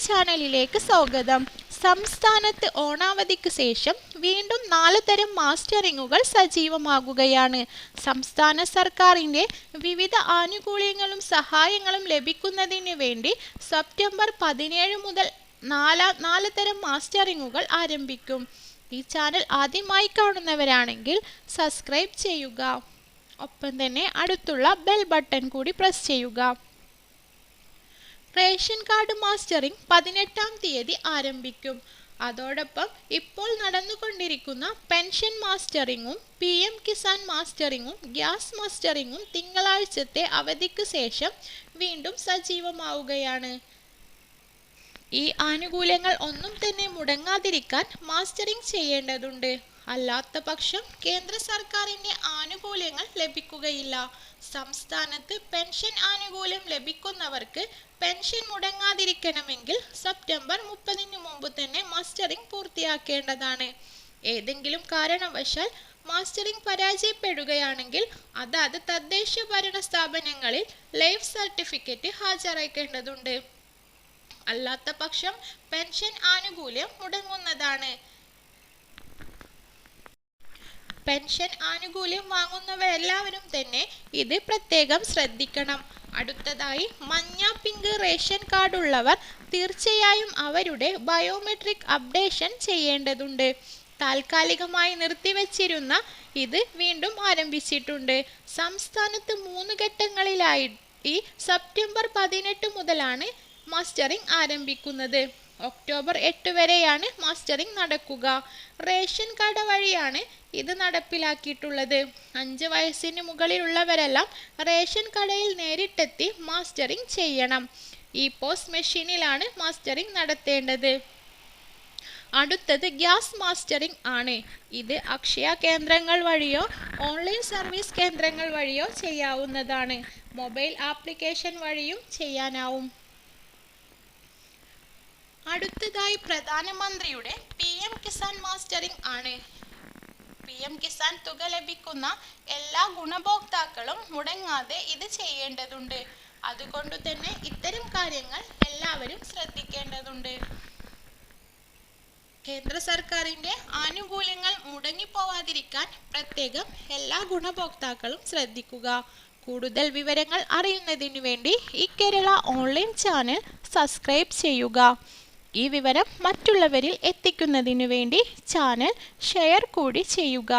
ചാനലിലേക്ക് സ്വാഗതം. സംസ്ഥാനത്ത് ഓണാവധിക്ക് ശേഷം വീണ്ടും 4 തരം മാസ്റ്ററിങ്ങുകൾ സജീവമാകുകയാണ്. സംസ്ഥാന സർക്കാരിൻ്റെ വിവിധ ആനുകൂല്യങ്ങളും സഹായങ്ങളും ലഭിക്കുന്നതിന് വേണ്ടി സെപ്റ്റംബർ 17 മുതൽ 4 തരം മാസ്റ്ററിങ്ങുകൾ ആരംഭിക്കും. ഈ ചാനൽ ആദ്യമായി കാണുന്നവരാണെങ്കിൽ സബ്സ്ക്രൈബ് ചെയ്യുക. ഒപ്പം തന്നെ അടുത്തുള്ള ബെൽ ബട്ടൺ കൂടി പ്രസ് ചെയ്യുക. റേഷൻ കാർഡ് മാസ്റ്ററിംഗ് 18-ാം തീയതി ആരംഭിക്കും. അതോടൊപ്പം ഇപ്പോൾ നടന്നുകൊണ്ടിരിക്കുന്ന പെൻഷൻ മാസ്റ്ററിങ്ങും PM കിസാൻ മാസ്റ്ററിങ്ങും ഗ്യാസ് മാസ്റ്ററിങ്ങും തിങ്കളാഴ്ചത്തെ അവധിക്ക് ശേഷം വീണ്ടും സജീവമാവുകയാണ്. ഈ ആനുകൂല്യങ്ങൾ ഒന്നും തന്നെ മുടങ്ങാതിരിക്കാൻ മാസ്റ്ററിംഗ് ചെയ്യേണ്ടതുണ്ട്. അല്ലാത്ത പക്ഷം കേന്ദ്ര സർക്കാരിൻ്റെ ആനുകൂല്യങ്ങൾ ലഭിക്കുകയില്ല. സംസ്ഥാനത്ത് പെൻഷൻ ആനുകൂല്യം ലഭിക്കുന്നവർക്ക് പെൻഷൻ മുടങ്ങാതിരിക്കണമെങ്കിൽ സെപ്റ്റംബർ 30-ന് മുമ്പ് തന്നെ മാസ്റ്ററിംഗ് പൂർത്തിയാക്കേണ്ടതാണ്. ഏതെങ്കിലും കാരണവശാൽ മാസ്റ്ററിംഗ് പരാജയപ്പെടുകയാണെങ്കിൽ അതാത് തദ്ദേശ ഭരണ സ്ഥാപനങ്ങളിൽ ലൈഫ് സർട്ടിഫിക്കറ്റ് ഹാജരാക്കേണ്ടതുണ്ട്. അല്ലാത്ത പക്ഷം പെൻഷൻ ആനുകൂല്യം മുടങ്ങുന്നതാണ്. പെൻഷൻ ആനുകൂല്യം വാങ്ങുന്നവരെല്ലാവരും തന്നെ ഇത് പ്രത്യേകം ശ്രദ്ധിക്കണം. അടുത്തതായി മഞ്ഞ പിങ്ക് റേഷൻ കാർഡ് ഉള്ളവർ തീർച്ചയായും അവരുടെ ബയോമെട്രിക് അപ്ഡേഷൻ ചെയ്യേണ്ടതുണ്ട്. താൽക്കാലികമായി നിർത്തിവച്ചിരുന്ന ഇത് വീണ്ടും ആരംഭിച്ചിട്ടുണ്ട്. സംസ്ഥാനത്ത് 3 ഘട്ടങ്ങളിലായി സെപ്റ്റംബർ 18 മുതലാണ് മാസ്റ്ററിംഗ് ആരംഭിക്കുന്നത്. ഒക്ടോബർ 8 വരെയാണ് മാസ്റ്ററിംഗ് നടക്കുക. റേഷൻ കട വഴിയാണ് ഇത് നടപ്പിലാക്കിയിട്ടുള്ളത്. 5 വയസ്സിന് മുകളിലുള്ളവരെല്ലാം റേഷൻ കടയിൽ നേരിട്ടെത്തി മാസ്റ്ററിംഗ് ചെയ്യണം. ഈ പോസ്റ്റ് മെഷീനിലാണ് മാസ്റ്ററിംഗ് നടത്തേണ്ടത്. അടുത്തത് ഗ്യാസ് മാസ്റ്ററിംഗ് ആണ്. ഇത് അക്ഷയ കേന്ദ്രങ്ങൾ വഴിയോ ഓൺലൈൻ സർവീസ് കേന്ദ്രങ്ങൾ വഴിയോ ചെയ്യാവുന്നതാണ്. മൊബൈൽ ആപ്ലിക്കേഷൻ വഴിയും ചെയ്യാനാവും. അടുത്തതായി പ്രധാനമന്ത്രിയുടെ PM കിസാൻ മാസ്റ്ററിംഗ് ആണ്. PM കിസാൻ തുക ലഭിക്കുന്ന എല്ലാ ഗുണഭോക്താക്കളും മുടങ്ങാതെ ഇത് ചെയ്യേണ്ടതുണ്ട്. അതുകൊണ്ട് തന്നെ ഇത്തരം കാര്യങ്ങൾ എല്ലാവരും ശ്രദ്ധിക്കേണ്ടതുണ്ട്. കേന്ദ്ര സർക്കാരിൻ്റെ ആനുകൂല്യങ്ങൾ മുടങ്ങിപ്പോവാതിരിക്കാൻ പ്രത്യേകം എല്ലാ ഗുണഭോക്താക്കളും ശ്രദ്ധിക്കുക. കൂടുതൽ വിവരങ്ങൾ അറിയുന്നതിനു വേണ്ടി ഈ കേരള ഓൺലൈൻ ചാനൽ സബ്സ്ക്രൈബ് ചെയ്യുക. ഈ വിവരം മറ്റുള്ളവരിൽ എത്തിക്കുന്നതിനു വേണ്ടി ചാനൽ ഷെയർ കൂടി ചെയ്യുക.